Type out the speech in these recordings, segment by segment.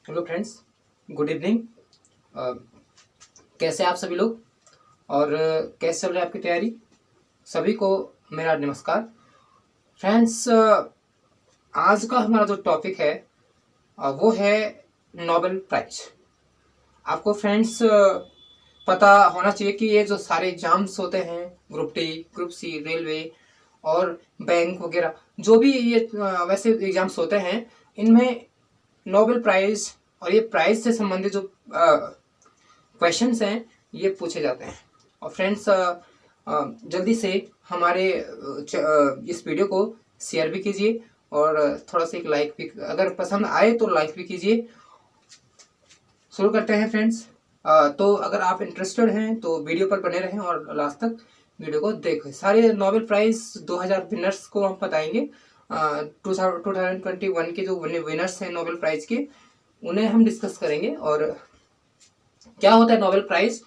Hello friends, good evening. कैसे आप सभी लोग और कैसे चल रही है आपकी तैयारी? सभी को मेरा नमस्कार। फ्रेंड्स, आज का हमारा जो टॉपिक है वो है नोबेल प्राइज। आपको फ्रेंड्स पता होना चाहिए कि ये जो सारे एग्जाम्स होते हैं, group D, group C, railway और बैंक वगैरह, जो भी ये वैसे एग्जाम्स होते हैं, इनमें नोबेल प्राइज और ये प्राइज से संबंधित जो क्वेश्चंस हैं ये पूछे जाते हैं। और फ्रेंड्स, जल्दी से हमारे इस वीडियो को शेयर भी कीजिए और थोड़ा सा एक लाइक भी, अगर पसंद आए तो लाइक भी कीजिए। शुरू करते हैं फ्रेंड्स। तो अगर आप इंटरेस्टेड हैं तो वीडियो पर बने रहें और लास्ट तक वीडियो को देखें। सारे नोबेल प्राइज 2000 विनर्स को हम बताएंगे। 2021 के जो विनर्स हैं नोबेल प्राइज के, उन्हें हम डिस्कस करेंगे। और क्या होता है नोबेल प्राइज,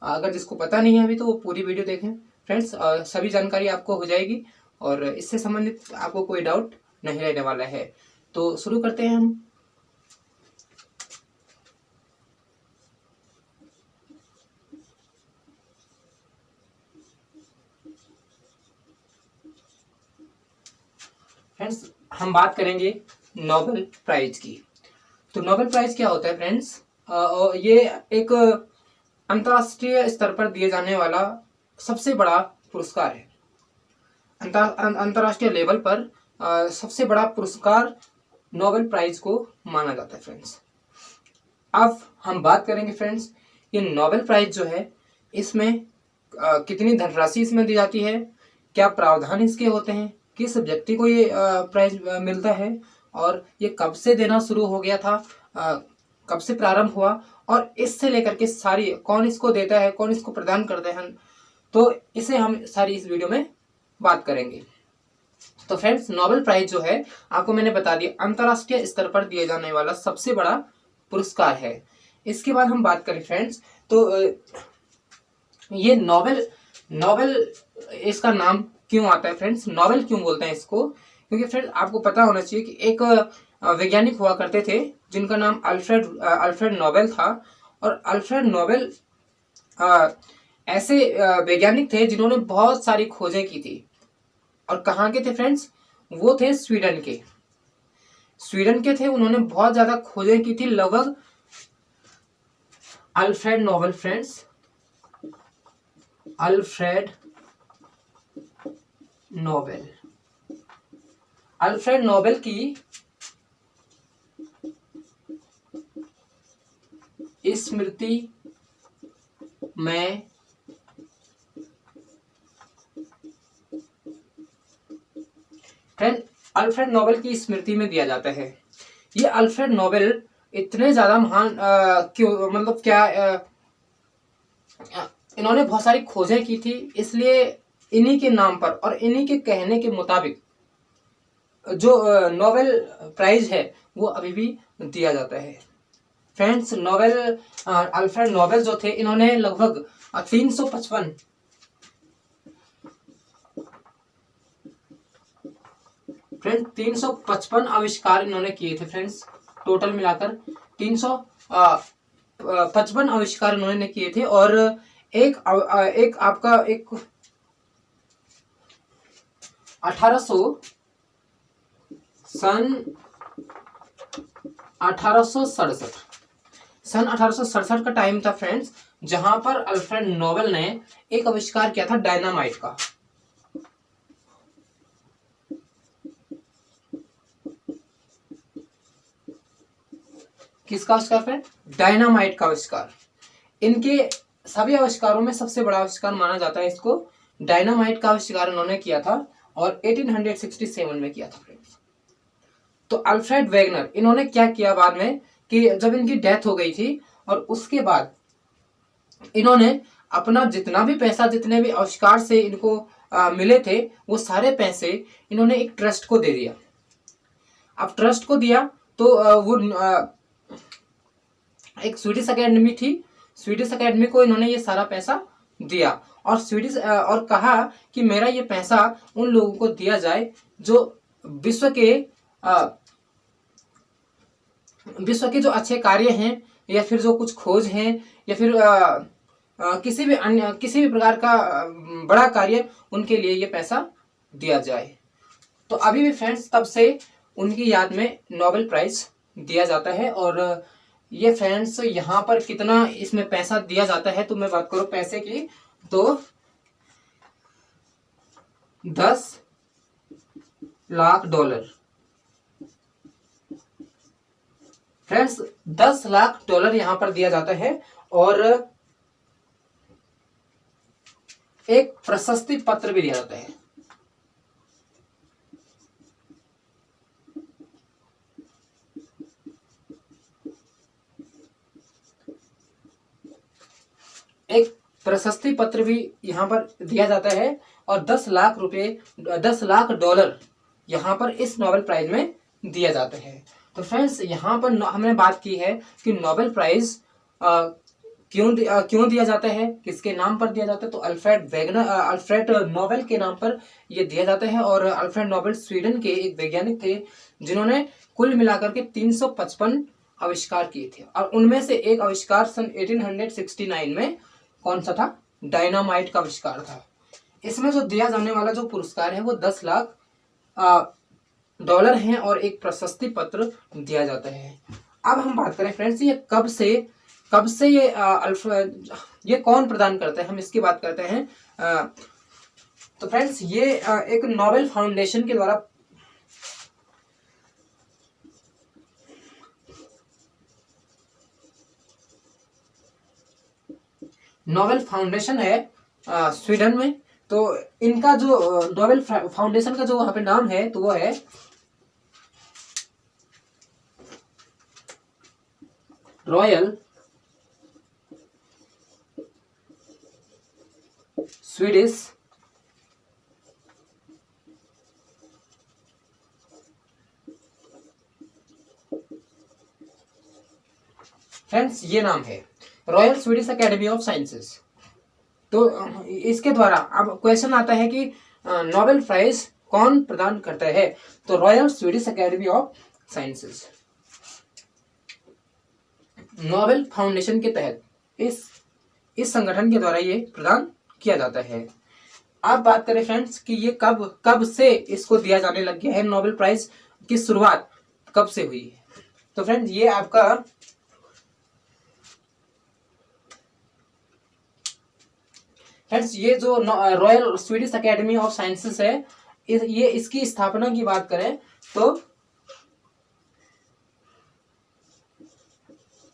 अगर जिसको पता नहीं है अभी तो वो पूरी वीडियो देखें फ्रेंड्स। सभी जानकारी आपको हो जाएगी और इससे संबंधित आपको कोई डाउट नहीं रहने वाला है। तो शुरू करते हैं हम। फ्रेंड्स, हम बात करेंगे नोबेल प्राइज की। तो नोबेल प्राइज क्या होता है फ्रेंड्स? ये एक अंतर्राष्ट्रीय स्तर पर दिए जाने वाला सबसे बड़ा पुरस्कार है। अंतर्राष्ट्रीय लेवल पर सबसे बड़ा पुरस्कार नोबेल प्राइज को माना जाता है फ्रेंड्स। अब हम बात करेंगे फ्रेंड्स, ये नोबेल प्राइज जो है, इसमें कितनी धनराशि इसमें दी जाती है, क्या प्रावधान इसके होते हैं, किस व्यक्ति को ये प्राइज मिलता है, और ये कब से देना शुरू हो गया था, कब से प्रारंभ हुआ, और इससे लेकर के सारी कौन इसको देता है, कौन इसको प्रदान करते हैं, तो इसे हम सारी इस वीडियो में बात करेंगे। तो फ्रेंड्स, नोबेल प्राइज जो है, आपको मैंने बता दिया, अंतर्राष्ट्रीय स्तर पर दिए जाने वाला सबसे बड़ा पुरस्कार है। इसके बाद हम बात करें फ्रेंड्स, तो ये नोबेल इसका नाम क्यों आता है फ्रेंड्स? नोबेल क्यों बोलते हैं इसको? क्योंकि फ्रेंड्स आपको पता होना चाहिए कि एक वैज्ञानिक हुआ करते थे जिनका नाम अल्फ्रेड नोबेल था। और अल्फ्रेड नोबेल ऐसे वैज्ञानिक थे जिन्होंने बहुत सारी खोजें की थी। और कहाँ के थे फ्रेंड्स? वो थे स्वीडन के थे। उन्होंने बहुत ज्यादा खोजें की थी, लगभग Alfred Nobel friends, Alfred Nobel की स्मृति में फ्रेंड अल्फ्रेड नोबेल की स्मृति में दिया जाता है। ये अल्फ्रेड नोबेल इतने ज्यादा महान क्यों, मतलब क्या, इन्होंने बहुत सारी खोजें की थी, इसलिए इन्हीं के नाम पर और इन्हीं के कहने के मुताबिक जो नोबेल प्राइज है वो अभी भी दिया जाता है। फ्रेंड्स, अल्फ्रेड नोबेल जो थे, इन्होंने लगभग 355 आविष्कार इन्होंने किए थे फ्रेंड्स। टोटल मिलाकर 355 आविष्कार इन्होंने किए थे। और एक आपका एक 1867 का टाइम था फ्रेंड्स, जहां पर अल्फ्रेड नोबेल ने एक आविष्कार किया था डायनामाइट का। किसका आविष्कार फ्रेंड? डायनामाइट का आविष्कार। इनके सभी आविष्कारों में सबसे बड़ा आविष्कार माना जाता है इसको। डायनामाइट का आविष्कार उन्होंने किया था और 1867 में किया था फ्रेंड्स। तो अल्फ्रेड वेगनर, इन्होंने क्या किया बाद में कि जब इनकी डेथ हो गई थी और उसके बाद इन्होंने अपना जितना भी पैसा, जितने भी आविष्कार से इनको मिले थे, वो सारे पैसे इन्होंने एक ट्रस्ट को दे दिया। अब ट्रस्ट को दिया तो वो एक स्वीडिश अकेडमी थी, स्वीडिश अकेडमी को इन्होंने ये सारा पैसा दिया और कहा कि मेरा ये पैसा उन लोगों को दिया जाए जो विश्व के विश्व के जो अच्छे कार्य हैं या फिर जो कुछ खोज हैं या फिर किसी भी प्रकार का बड़ा कार्य, उनके लिए ये पैसा दिया जाए। तो अभी भी फ्रेंड्स तब से उनकी याद में नोबेल प्राइज दिया जाता है। और ये फ्रेंड्स यहाँ पर कितना इसमें पैसा दिया जाता है, तो मैं बात करूँ पैसे की, तो 10 lakh dollar friends, 10 lakh dollar यहाँ पर दिया जाता है। और एक प्रशस्ति पत्र भी दिया जाता है। एक प्रशस्ति पत्र भी यहाँ पर दिया जाता है और 10 लाख रुपए, 10 लाख डॉलर यहाँ पर इस नोबेल प्राइज में दिया जाता है। तो फ्रेंड्स यहाँ पर हमने बात की है कि नोबेल प्राइज क्यों दिया जाता है, किसके नाम पर दिया जाता है, तो अल्फ्रेड नोबेल के नाम पर यह दिया जाता है। और अल्फ्रेड नोबेल स्वीडन के एक वैज्ञानिक थे जिन्होंने कुल मिलाकर के 355 आविष्कार किए थे। और उनमें से एक आविष्कार सन 1869 में कौन सा था, डायनामाइट का आविष्कार था। इसमें जो दिया जाने वाला जो पुरस्कार है वो 10 लाख डॉलर हैं और एक प्रशस्ति पत्र दिया जाता है। अब हम बात करें फ्रेंड्स, ये कब से ये कौन प्रदान करता है, हम इसकी बात करते हैं। तो फ्रेंड्स ये एक नोबेल फाउंडेशन के द्वारा नोबेल फाउंडेशन है स्वीडन में। तो इनका जो नोबेल फाउंडेशन का जो वहां पे नाम है तो वो है रॉयल स्वीडिश फ्रेंड्स, ये नाम है royal Swedish academy of sciences. तो इसके द्वारा अब क्वेश्चन आता है कि नोबेल प्राइज कौन प्रदान करता है, तो royal Swedish academy of sciences Nobel foundation के तहत इस संगठन के द्वारा ये प्रदान किया जाता है। अब बात करें फ्रेंड्स कि ये कब से इसको दिया जाने लग गया है, नोबेल प्राइज की शुरुआत कब से हुई है। तो फ्रेंड्स ये आपका ये जो royal Swedish academy of sciences है, ये इसकी स्थापना की बात करें तो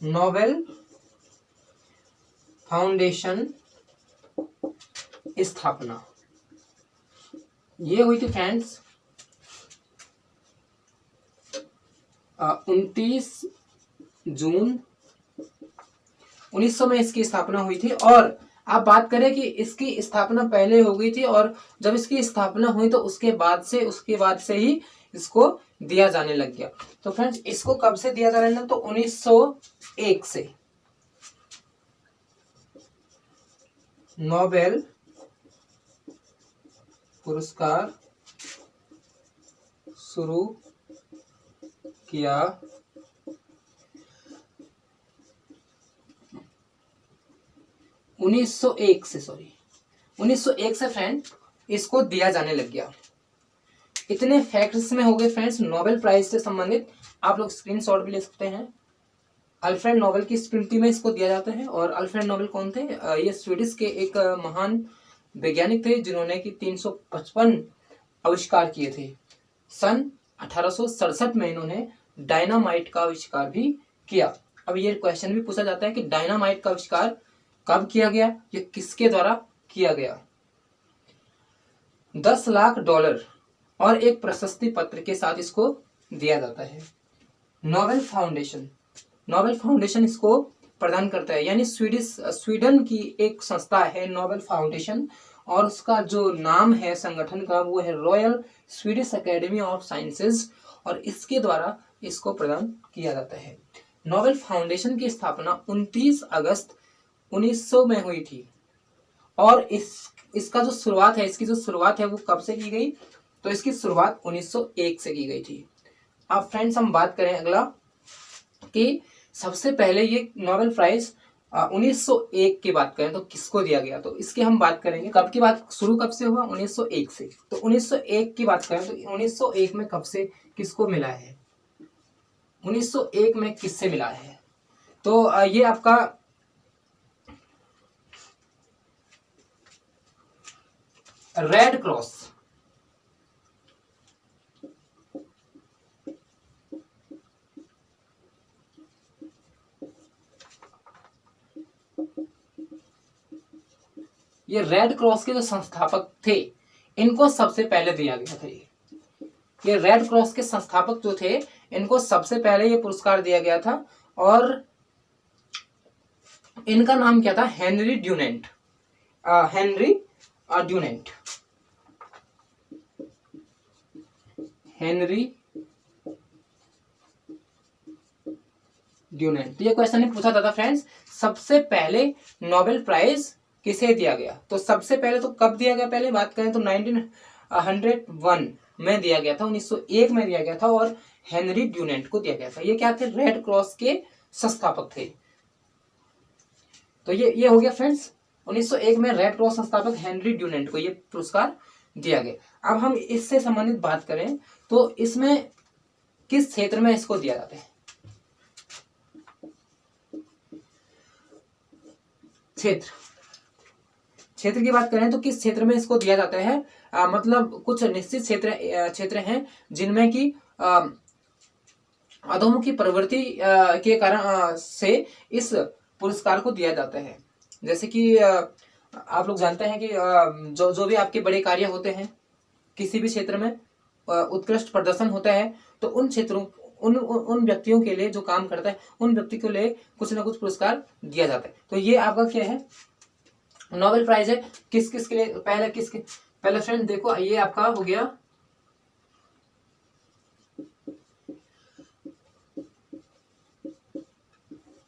नोबेल फाउंडेशन स्थापना ये हुई थी फ्रेंड्स 29 जून 1900 में इसकी स्थापना हुई थी। और आप बात करें कि इसकी स्थापना पहले हो गई थी और जब इसकी स्थापना हुई तो उसके बाद से ही इसको दिया जाने लग गया। तो फ्रेंड्स इसको कब से दिया जाने लगा, तो 1901 से नोबेल पुरस्कार शुरू किया 1901 से फ्रेंड इसको दिया जाने लग गया। इतने फैक्ट्स में हो गए फ्रेंड्स नोबेल प्राइज से संबंधित, आप लोग स्क्रीनशॉट भी ले सकते हैं। अल्फ्रेड नोबेल की स्मृति में इसको दिया जाता है। और अल्फ्रेड नोबेल कौन थे, ये स्वीडिश के एक महान वैज्ञानिक थे जिन्होंने कि 355 आविष्कार किए थे। सन 1867 में इन्होंने डायनामाइट का आविष्कार भी किया। अब ये क्वेश्चन भी पूछा जाता है कि डायनामाइट का आविष्कार कब किया गया, ये किसके द्वारा किया गया। 10 लाख डॉलर और एक प्रशस्ति पत्र के साथ इसको दिया जाता है। नोबेल फाउंडेशन इसको प्रदान करता है, यानी स्वीडन की एक संस्था है नोबेल फाउंडेशन और उसका जो नाम है संगठन का वो है royal Swedish academy of sciences और इसके द्वारा इसको प्रदान किया जाता है। नोबेल फाउंडेशन की स्थापना 29 अगस्त 1900 में हुई थी और इसका जो शुरुआत है इसकी जो शुरुआत है वो कब से की गई, तो इसकी शुरुआत 1901 से की गई थी। अब फ्रेंड्स हम बात करें अगला कि सबसे पहले ये नोबेल प्राइज 1901 की बात करें तो किसको दिया गया, तो इसकी हम बात करेंगे। कब की बात शुरू कब से हुआ, 1901 से। तो 1901 की बात करें तो 1901 में कब से किसको मिला है, 1901 में किससे मिला है, तो ये आपका रेड क्रॉस, ये रेड क्रॉस के जो संस्थापक थे इनको सबसे पहले दिया गया था। ये रेड क्रॉस के संस्थापक जो थे इनको सबसे पहले ये पुरस्कार दिया गया था, और इनका नाम क्या था, Henry Dunant, Henry Dunant, Henry Dunant. ये क्वेश्चन ने पूछा था फ्रेंड्स, सबसे पहले नोबेल प्राइज किसे दिया गया, तो सबसे पहले तो कब दिया गया, पहले बात करें तो 1901 में दिया गया था, 1901 में दिया गया था, और हेनरी ड्यूनेंट को दिया गया था। ये क्या थे, रेड क्रॉस के संस्थापक थे। तो ये हो गया फ्रेंड्स, 1901 में रेड क्रॉस संस्थापक हेनरी ड्यूनेंट को ये पुरस्कार दिया गया। अब हम इससे संबंधित बात करें तो इसमें किस क्षेत्र में इसको दिया जाता है, क्षेत्र की बात करें तो किस क्षेत्र में इसको दिया जाता है, मतलब कुछ निश्चित क्षेत्र हैं जिनमें कि अधोमुखी प्रवृत्ति के कारण से इस पुरस्कार को दिया जाता है। जैसे कि आप लोग जानते हैं कि जो भी आपके बड़े कार्य होते हैं किसी भी क्षेत्र में उत्कृष्ट प्रदर्शन होता है, तो उन क्षेत्रों उन व्यक्तियों के लिए जो काम करता है उन व्यक्ति के लिए कुछ ना कुछ पुरस्कार दिया जाता है। तो ये आपका क्या है, नोबेल प्राइज है। किस किस के लिए, पहले फ्रेंड देखो, ये आपका हो गया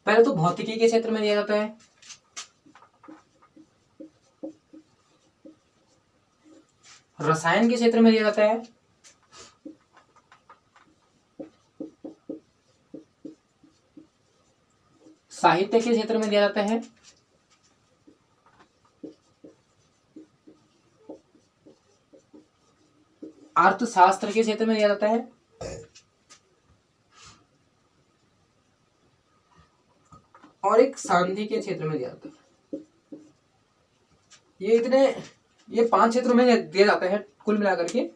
पहले तो भौतिकी के क्षेत्र में दिया जाता है, रसायन के क्षेत्र में दिया जाता है, साहित्य के क्षेत्र में दिया जाता है, अर्थशास्त्र के क्षेत्र में दिया जाता है, और एक शांति के क्षेत्र में दिया जाता है। ये 5 क्षेत्रों में दिया जाता है कुल मिलाकर के,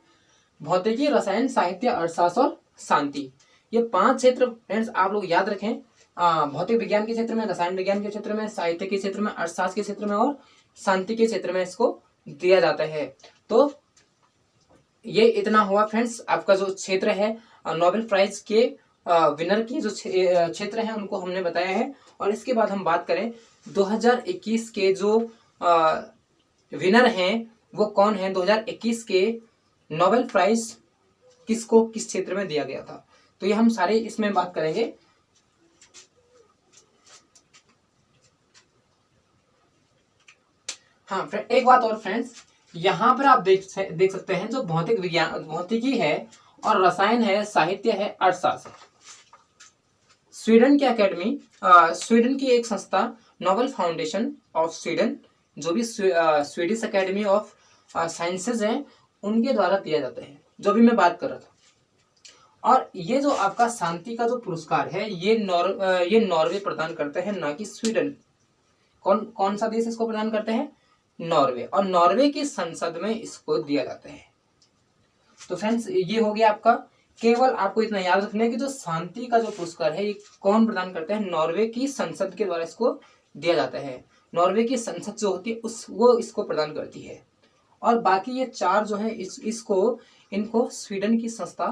भौतिकी, रसायन, साहित्य, अर्थशास्त्र और शांति। ये 5 क्षेत्र फ्रेंड्स आप लोग याद रखें, भौतिक विज्ञान के क्षेत्र में, रसायन विज्ञान के क्षेत्र में, साहित्य के क्षेत्र में, अर्थशास्त्र के क्षेत्र में और शांति के क्षेत्र में इसको दिया जाता है। तो ये इतना हुआ फ्रेंड्स आपका जो क्षेत्र है, नोबेल प्राइज के विनर की जो क्षेत्र हैं उनको हमने बताया है। और इसके बाद हम बात करें 2021 के जो विनर हैं वो कौन है, 2021 के नोबेल प्राइज किसको किस क्षेत्र में दिया गया था, तो ये हम सारे इसमें बात करेंगे। हाँ एक बात और फ्रेंड्स, यहाँ पर आप देख सकते हैं जो भौतिकी है और रसायन है, साहित्य है, अर्थशास्त्र, स्वीडन की अकेडमी, स्वीडन की एक संस्था नोबेल फाउंडेशन ऑफ स्वीडन, जो भी स्वीडिश अकेडमी ऑफ साइंसेज है उनके द्वारा दिया जाता है, जो भी मैं बात कर रहा था। और ये जो आपका शांति का जो पुरस्कार है ये नॉर्वे प्रदान करते हैं, ना कि स्वीडन। कौन सा देश इसको प्रदान करते हैं, नॉर्वे, और नॉर्वे की संसद में इसको दिया जाता है। तो फ्रेंड्स ये हो गया आपका, केवल आपको इतना याद रखना है कि जो शांति का जो पुरस्कार है ये कौन प्रदान करता है, नॉर्वे की संसद के द्वारा इसको दिया जाता है। नॉर्वे की संसद जो होती है वो इसको प्रदान करती है, और बाकी ये 4 जो है इनको स्वीडन की संस्था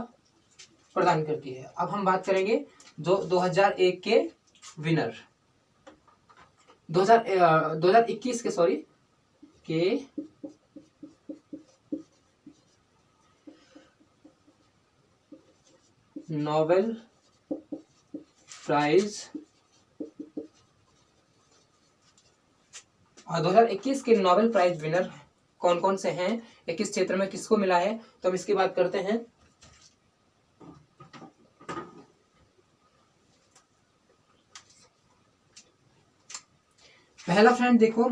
प्रदान करती है। अब हम बात करेंगे जो 2001 के विनर, 2021 के नोबेल प्राइज 2021 के नोबेल प्राइज विनर कौन कौन से हैं, किस क्षेत्र में किसको मिला है, तो अब इसकी बात करते हैं। पहला फ्रेंड देखो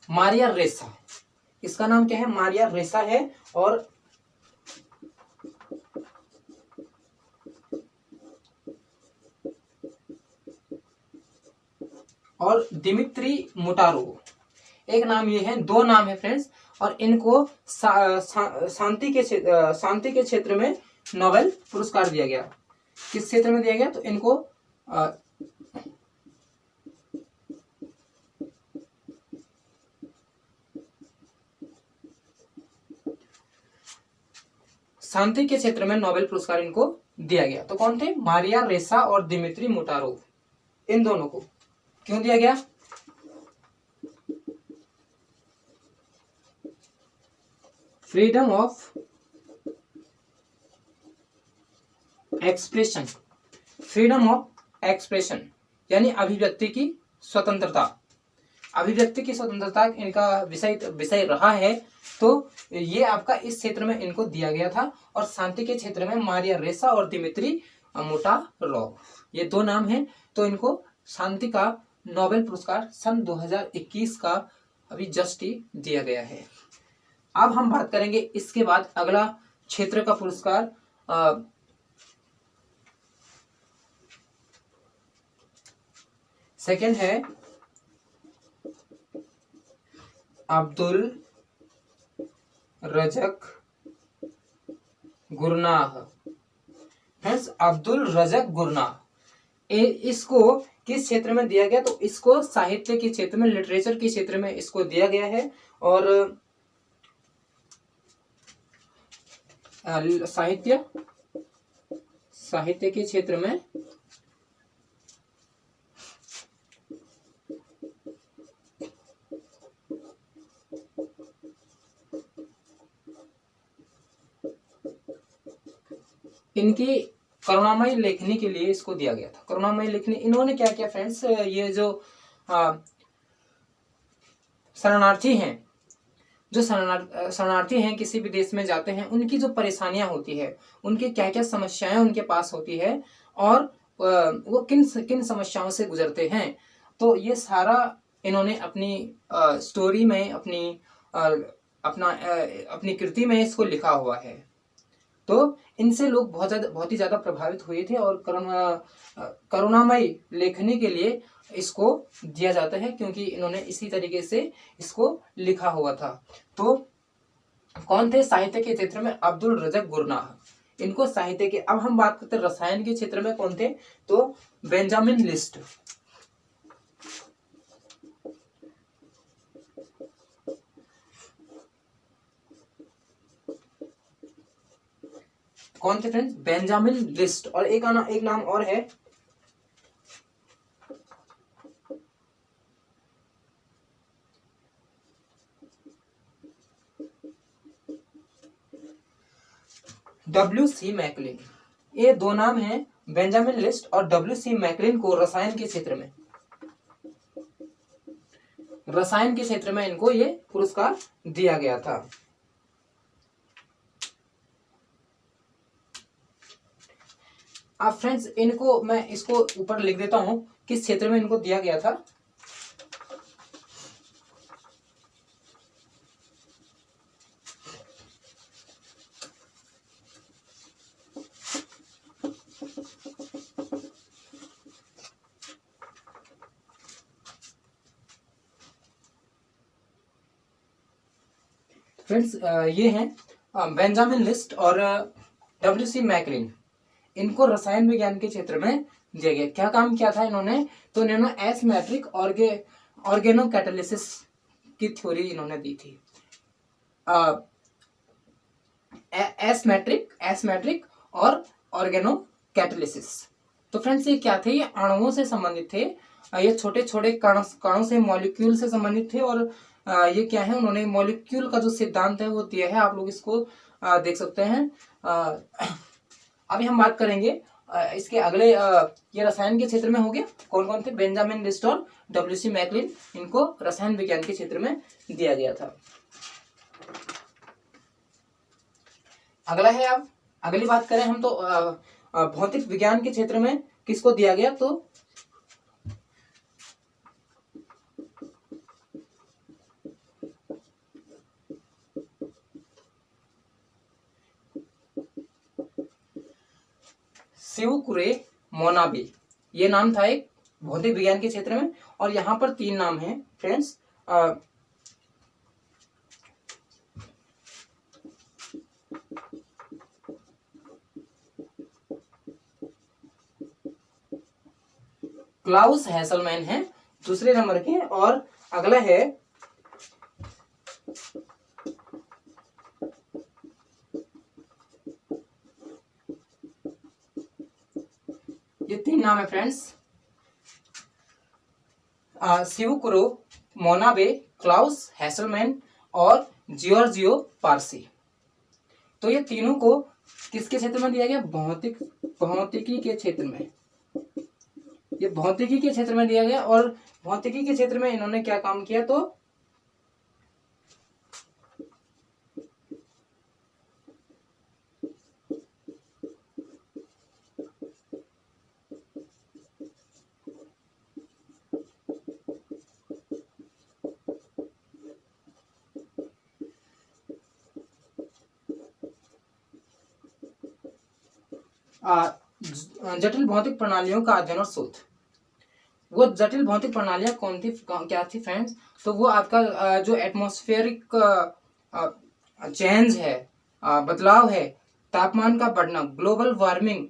मारिया रेसा, इसका नाम क्या है, मारिया रेसा है। और दिमित्री मोटारोव, एक नाम ये है, दो नाम है फ्रेंड्स। और इनको शांति के क्षेत्र में नोबेल पुरस्कार दिया गया। किस क्षेत्र में दिया गया, तो इनको शांति के क्षेत्र में नोबेल पुरस्कार इनको दिया गया। तो कौन थे, मारिया रेसा और दिमित्री मोटारोव, इन दोनों को क्यों दिया गया? Freedom of expression, freedom of expression यानी अभिव्यक्ति की स्वतंत्रता, अभिव्यक्ति की स्वतंत्रता इनका विषय रहा है। तो ये आपका इस क्षेत्र में इनको दिया गया था। और शांति के क्षेत्र में मारिया रेसा और दिमित्री मोटारोव, ये दो नाम हैं। तो इनको शांति का नोबेल पुरस्कार सन 2021 का अभी जस्ट ही दिया गया है। अब हम बात करेंगे इसके बाद अगला क्षेत्र का पुरस्कार, सेकंड है Abdul रज़क Gurnah. Friends, Abdul रज़क Gurnah, इसको किस क्षेत्र में दिया गया, तो इसको साहित्य के क्षेत्र में, लिटरेचर के क्षेत्र में इसको दिया गया है। और साहित्य के क्षेत्र में इनकी करुणामयी लेखनी के लिए इसको दिया गया था। करुणामयी लेखनी, इन्होंने क्या किया फ्रेंड्स, ये जो शरणार्थी हैं, जो शरणार्थी हैं, किसी भी देश में जाते हैं, उनकी जो परेशानियां होती है, उनकी क्या क्या समस्याएं उनके पास होती है, और वो किन किन समस्याओं से गुजरते हैं, तो ये सारा इन्होंने अपनी स्टोरी में, अपनी कृति में इसको लिखा हुआ है। तो इनसे लोग बहुत ही ज्यादा प्रभावित हुए थे। और करुणामयी लेखनी के लिए इसको दिया जाता है, क्योंकि इन्होंने इसी तरीके से इसको लिखा हुआ था। तो कौन थे साहित्य के क्षेत्र में, अब्दुल रज़क गुरनाह, इनको साहित्य के। अब हम बात करते हैं रसायन के क्षेत्र में कौन थे, तो बेंजामिन लिस्ट। कौन थे फ्रेंड्स, बेंजामिन लिस्ट। और एक नाम और है, W.C. मैकलिन। ये दो नाम हैं, बेंजामिन लिस्ट और W.C. मैकलिन को रसायन के क्षेत्र में इनको ये पुरस्कार दिया गया था। अब फ्रेंड्स, इनको मैं इसको ऊपर लिख देता हूं किस क्षेत्र में इनको दिया गया था। फ्रेंड्स, ये हैं बेंजामिन लिस्ट और W.C. मैकलिन, इनको रसायन विज्ञान के क्षेत्र में दिया गया। क्या काम किया था इन्होंने, तो इन्होंने एस मैट्रिक ऑर्गेनो कैटालिसिस की थ्योरी इन्होंने दी थी। एस मैट्रिक और ऑर्गेनो कैटालिसिस। तो फ्रेंड्स, ये क्या थे, ये अणुओं से संबंधित थे, ये छोटे छोटे कणों से, मॉलिक्यूल से संबंधित थे। और ये क्या है, उन्होंने मॉलिक्यूल का जो सिद्धांत है वो दिया है, आप लोग इसको देख सकते हैं। अभी हम बात करेंगे इसके अगले, ये रसायन के क्षेत्र में हो गया। कौन कौन थे, बेंजामिन लिस्ट और W.C. मैकलिन, इनको रसायन विज्ञान के क्षेत्र में दिया गया था। अगला है अब अगली बात करें हम तो भौतिक विज्ञान के क्षेत्र में किसको दिया गया, तो शिवकुरे मोनाबे, ये नाम था एक भौतिक विज्ञान के क्षेत्र में। और यहाँ पर 3 नाम हैं फ्रेंड्स। क्लाउस हैसलमैन है दूसरे नंबर के, और अगला है ये 3 नाम है फ्रेंड्स, शिवकुरो मोनाबे, क्लाउस हैसलमैन और जियोर्जियो पारसी। तो ये तीनों को किसके क्षेत्र में दिया गया, भौतिकी के क्षेत्र में। ये भौतिकी के क्षेत्र में दिया गया। और भौतिकी के क्षेत्र में इन्होंने क्या काम किया, तो जटिल भौतिक प्रणालियों का अध्ययन और शोध। वो जटिल भौतिक प्रणालियां कौन थी, क्या थी फ्रेंड्स, तो वो आपका जो एटमॉस्फेरिक चेंज है, बदलाव है, तापमान का बढ़ना, ग्लोबल वार्मिंग।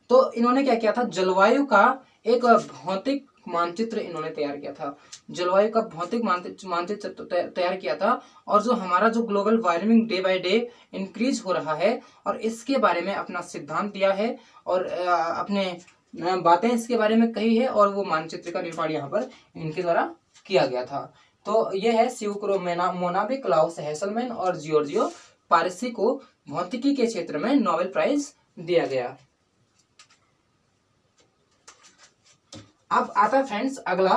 तो इन्होंने क्या किया था, जलवायु का एक भौतिक मानचित्र इन्होंने तैयार किया था। जलवायु का भौतिक मानचित्र तैयार किया था। और जो हमारा जो global warming day by day increase हो रहा है, और इसके बारे में अपना सिद्धांत दिया है और अपने बातें इसके बारे में कही है। और वो मानचित्र का निर्माण यहाँ पर इनके द्वारा किया गया था। तो ये है शिवकुरो मोनाबे, क्लाउस हैसलमैन और जियोर्जियो पारसी को भौतिकी के क्षेत्र में नोबेल प्राइज दिया गया। अब आता है फ्रेंड्स अगला,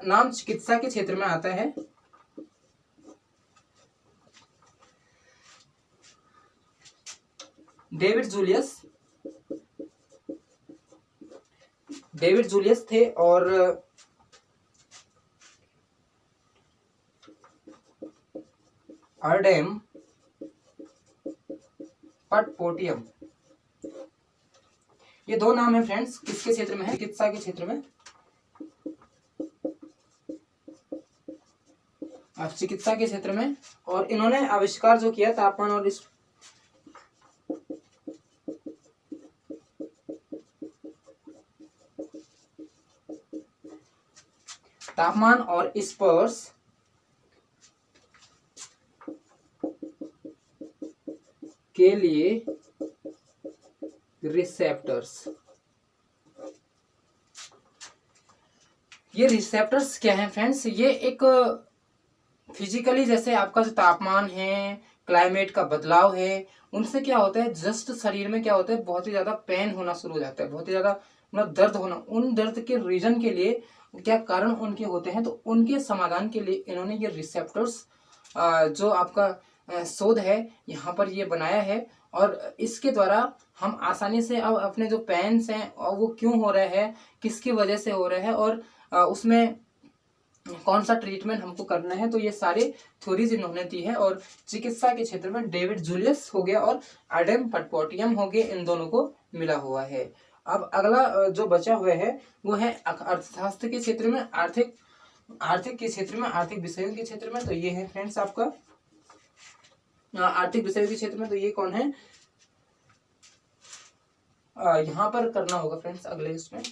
नाम चिकित्सा के क्षेत्र में आता है। डेविड जूलियस थे और आर्डेम पटपोटियम, ये 2 नाम है फ्रेंड्स, किसके क्षेत्र में है, चिकित्सा के क्षेत्र में। चिकित्सा के क्षेत्र में। और इन्होंने आविष्कार जो किया तापमान और स्पर्श के लिए रिसेप्टर्स। ये रिसेप्टर्स क्या हैं फ्रेंड्स, ये एक फिजिकली जैसे आपका जो तापमान है, क्लाइमेट का बदलाव है, उनसे क्या होता है, जस्ट शरीर में क्या होता है, बहुत ही ज्यादा पेन होना शुरू हो जाता है, बहुत ही ज्यादा मतलब दर्द होना। उन दर्द के रीजन के लिए क्या कारण उनके होते हैं, तो उनके समाधान के लिए इन्होंने ये रिसेप्टर्स जो आपका शोध है यहाँ पर ये बनाया है। और इसके द्वारा हम आसानी से अब अपने जो पेन्स हैं और वो क्यों हो रहे हैं, किसकी वजह से हो रहे हैं, और उसमें कौन सा ट्रीटमेंट हमको करना है, तो ये सारे थ्योरीज इन्होंने दी है। और चिकित्सा के क्षेत्र में डेविड जूलियस हो गया और आर्डेम पटपोटियम हो गए, इन दोनों को मिला हुआ है। अब अगला जो बचा हुआ है वो है अर्थशास्त्र के क्षेत्र में, आर्थिक के क्षेत्र में, आर्थिक विषयों के क्षेत्र में। तो ये है फ्रेंड्स आपका आर्थिक विषयों के क्षेत्र में। तो ये कौन है, यहाँ पर करना होगा फ्रेंड्स अगले इसमें।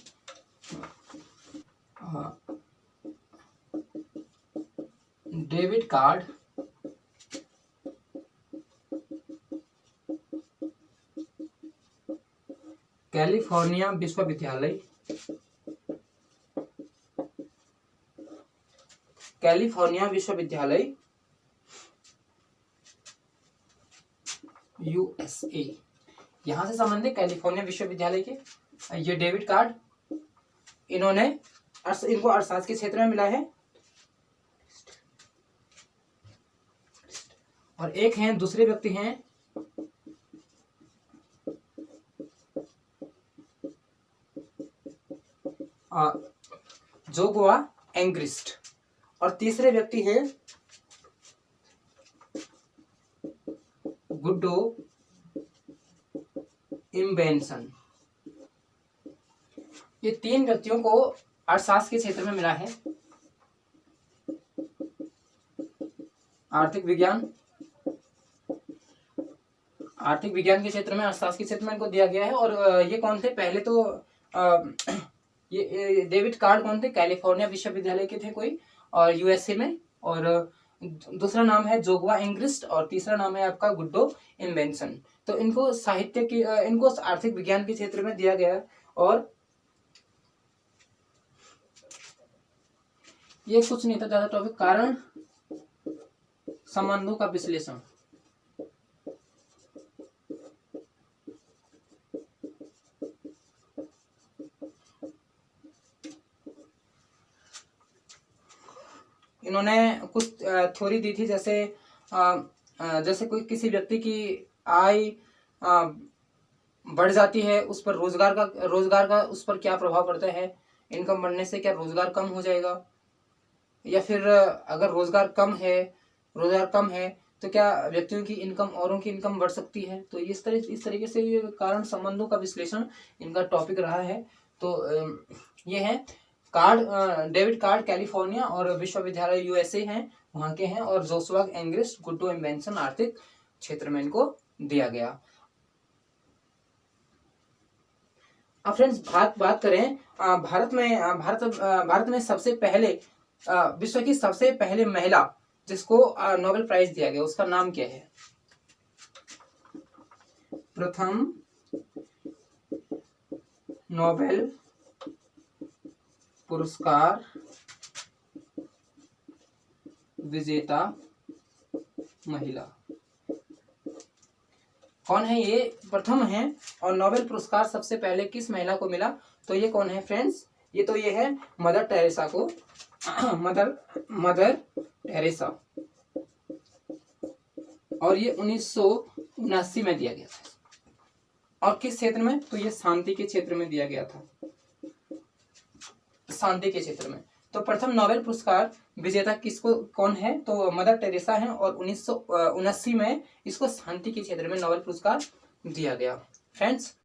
डेविड कार्ड, कैलिफोर्निया विश्वविद्यालय, यूएसए, यहां से संबंधित कैलिफोर्निया विश्वविद्यालय के ये डेविड कार्ड, इनको अर्थशास्त्र के क्षेत्र में मिला है। और एक हैं दूसरे व्यक्ति हैं जोगवा एंग्रिस्ट, और तीसरे व्यक्ति हैं गुड्डो इम्बेंसन। ये तीन व्यक्तियों को अर्थशास्त्र के क्षेत्र में मिला है। आर्थिक विज्ञान के क्षेत्र में, अर्थशास्त्र के क्षेत्र में इनको दिया गया है। और ये कौन थे? पहले तो ये डेविड कार्ड कौन थे? कैलिफोर्निया विश्वविद्यालय के थे कोई, और यूएसए में। और दूसरा नाम है जोगवा एंग्रिस्ट, और तीसरा नाम है आपका गुड्डो इन्वेंशन। तो इनको साहित्य की इनको आर्थिक विज्ञान के क्षेत्र में दिया गया। और ये कुछ नहीं था ज्यादा टॉपिक, कारण संबंधों का विश्लेषण। इन्होंने कुछ थ्योरी दी थी, जैसे कोई किसी व्यक्ति की आय बढ़ जाती है, उस पर रोजगार का उस पर क्या प्रभाव पड़ता है। इनकम बढ़ने से क्या रोजगार कम हो जाएगा, या फिर अगर रोजगार कम है तो क्या व्यक्तियों की इनकम औरों की इनकम बढ़ सकती है। तो इस तरीके से ये कारण संबंधों का विश्लेषण इनका टॉपिक रहा है। तो ये है डेविड कार्ड कैलिफोर्निया और विश्वविद्यालय यूएसए हैं, वहां के हैं। और जोशुआ एंग्रिस्ट, गुड्डो इन्वेंशन आर्थिक क्षेत्र में इनको दिया गया। अब फ्रेंड्स बात करें भारत में सबसे पहले विश्व की सबसे पहले महिला जिसको नोबेल प्राइज दिया गया, उसका नाम क्या है? प्रथम नोबेल पुरस्कार विजेता महिला कौन है? ये प्रथम है। और नोबेल पुरस्कार सबसे पहले किस महिला को मिला? तो ये कौन है फ्रेंड्स? ये है मदर टेरेसा को मदर टेरेसा। और ये 1979 में दिया गया था। और किस क्षेत्र में? तो ये शांति के क्षेत्र में दिया गया था, शांति के क्षेत्र में। तो प्रथम नोबेल पुरस्कार विजेता कौन है? तो मदर टेरेसा है। और 1979 में इसको शांति के क्षेत्र में नोबेल पुरस्कार दिया गया। फ्रेंड्स